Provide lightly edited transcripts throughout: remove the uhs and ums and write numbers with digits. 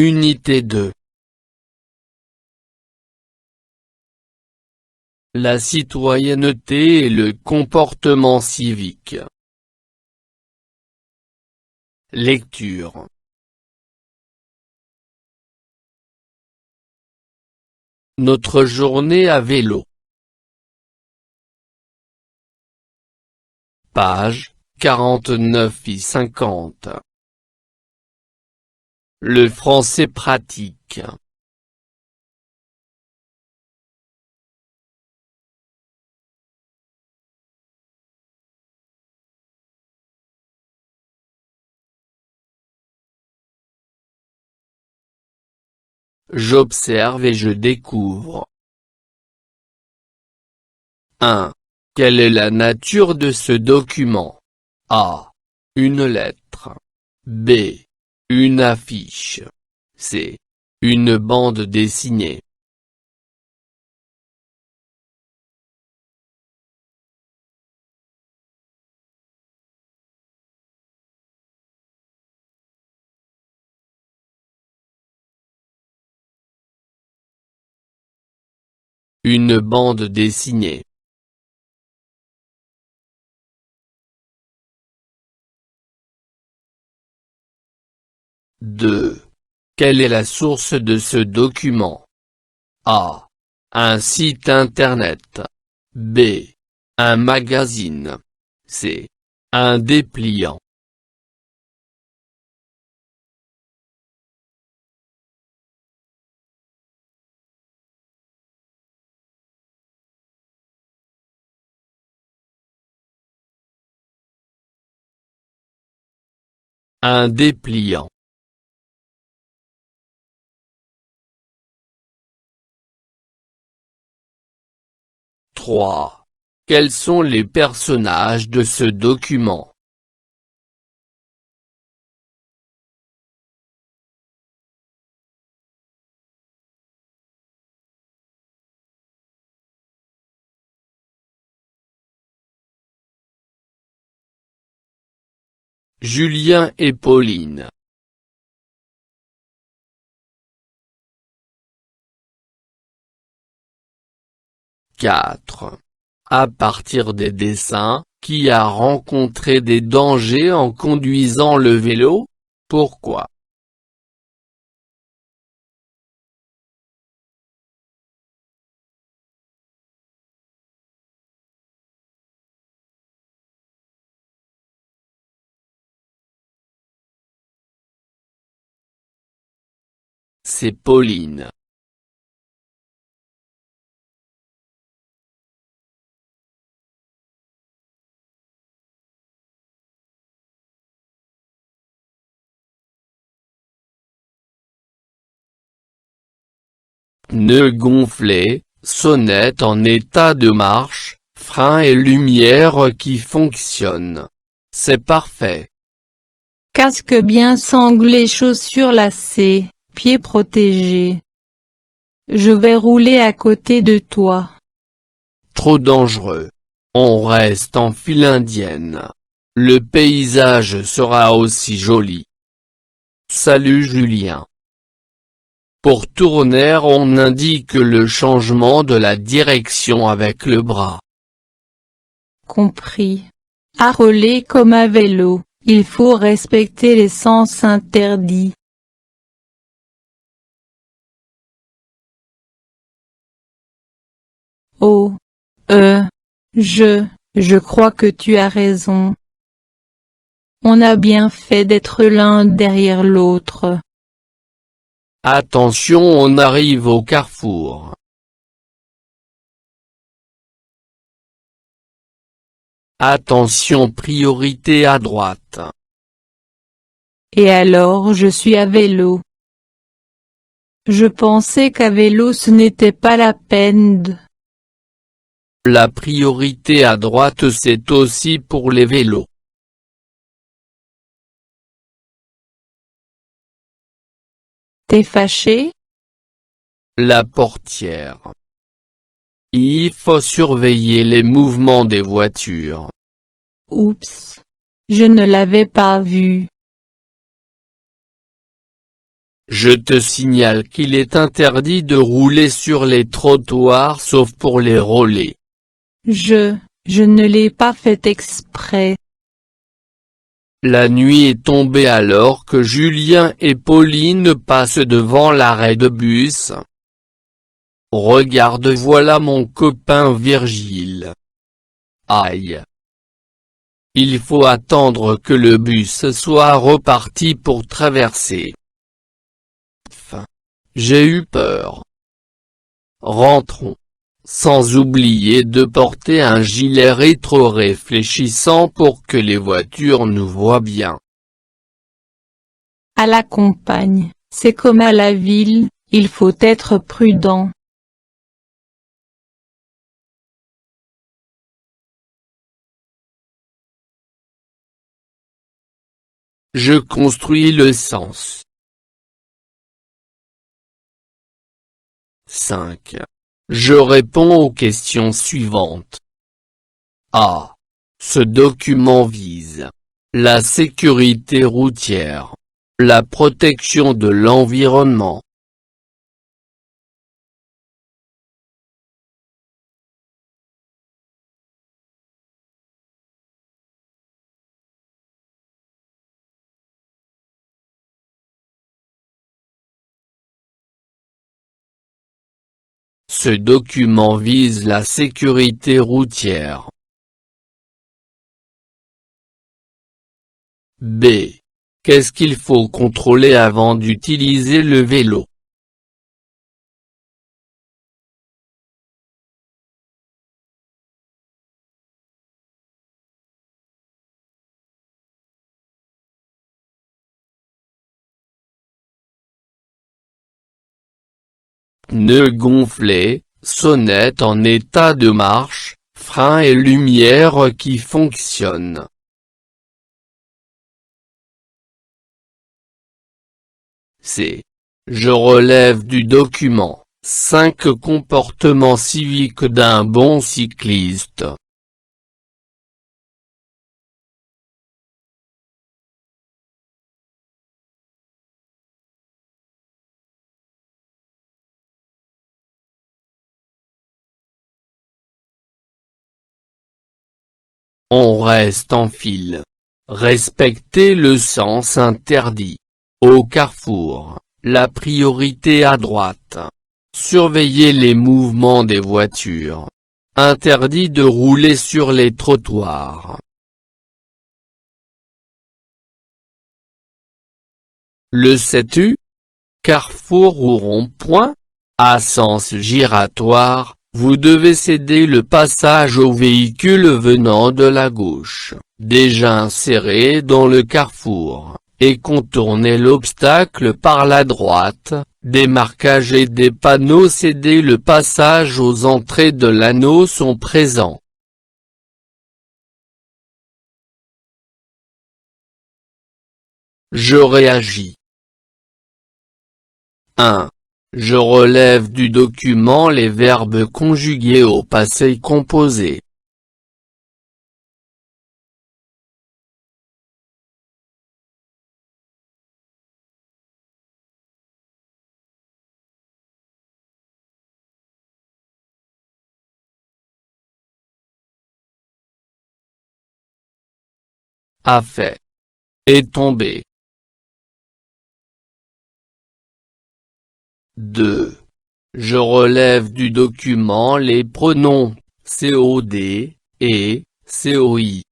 Unité 2. La citoyenneté et le comportement civique. Lecture. Notre journée à vélo. Page 49-50. Le français pratique. J'observe et je découvre. 1. Quelle est la nature de ce document? A. Une lettre. B. Une affiche. C. Une bande dessinée. Une bande dessinée. Deux. Quelle est la source de ce document? A. Un site internet. B. Un magazine. C. Un dépliant. Un dépliant. Trois. Quels sont les personnages de ce document? Julien et Pauline. 4. À partir des dessins, qui a rencontré des dangers en conduisant le vélo? Pourquoi? C'est Pauline. Pneus gonflés, sonnette en état de marche, frein et lumière qui fonctionnent. C'est parfait. Casque bien sanglé, chaussures lacées, pieds protégés. Je vais rouler à côté de toi. Trop dangereux. On reste en file indienne. Le paysage sera aussi joli. Salut Julien. Pour tourner, on indique le changement de la direction avec le bras. Compris. À rouler comme à vélo, il faut respecter les sens interdits. Oh. Je crois que tu as raison. On a bien fait d'être l'un derrière l'autre. Attention, on arrive au carrefour. Attention, priorité à droite. Et alors je suis à vélo. Je pensais qu'à vélo ce n'était pas la peine de... La priorité à droite, c'est aussi pour les vélos. T'es fâché? La portière. Il faut surveiller les mouvements des voitures. Oups. Je ne l'avais pas vu. Je te signale qu'il est interdit de rouler sur les trottoirs sauf pour les relais. Je ne l'ai pas fait exprès. La nuit est tombée alors que Julien et Pauline passent devant l'arrêt de bus. Regarde, voilà mon copain Virgile. Aïe. Il faut attendre que le bus soit reparti pour traverser. Enfin, j'ai eu peur. Rentrons. Sans oublier de porter un gilet rétro-réfléchissant pour que les voitures nous voient bien. À la campagne, c'est comme à la ville, il faut être prudent. Je construis le sens. 5. Je réponds aux questions suivantes. A. Ce document vise la sécurité routière, la protection de l'environnement. Ce document vise la sécurité routière. B. Qu'est-ce qu'il faut contrôler avant d'utiliser le vélo? Pneus gonflés, sonnette en état de marche, freins et lumière qui fonctionnent. C. Je relève du document 5 comportements civiques d'un bon cycliste. On reste en file. Respectez le sens interdit. Au carrefour, la priorité à droite. Surveillez les mouvements des voitures. Interdit de rouler sur les trottoirs. Le sais-tu? Carrefour ou rond-point? À sens giratoire, vous devez céder le passage aux véhicules venant de la gauche, déjà insérés dans le carrefour, et contourner l'obstacle par la droite. Des marquages et des panneaux céder le passage aux entrées de l'anneau sont présents. Je réagis. 1. Je relève du document les verbes conjugués au passé composé. A fait. Est tombé. 2. Je relève du document les pronoms COD et COI.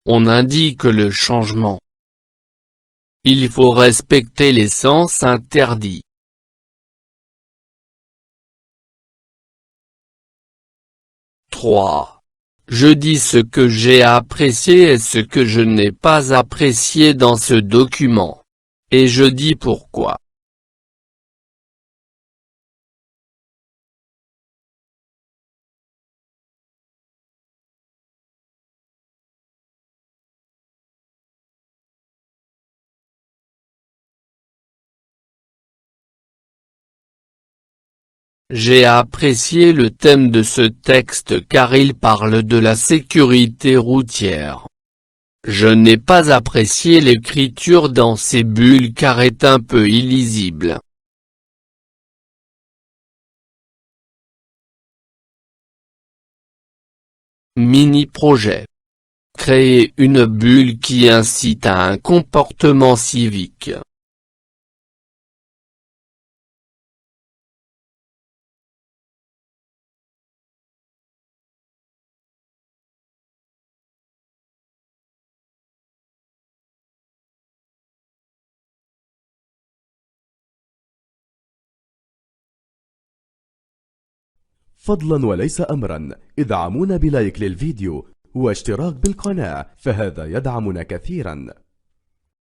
On indique le changement. Il faut respecter les sens interdits. 3. Je dis ce que j'ai apprécié et ce que je n'ai pas apprécié dans ce document. Et je dis pourquoi. J'ai apprécié le thème de ce texte car il parle de la sécurité routière. Je n'ai pas apprécié l'écriture dans ces bulles car est un peu illisible. Mini-projet. Créer une bulle qui incite à un comportement civique. فضلا وليس أمرا ادعمونا بلايك للفيديو واشتراك بالقناة، فهذا يدعمنا كثيرا.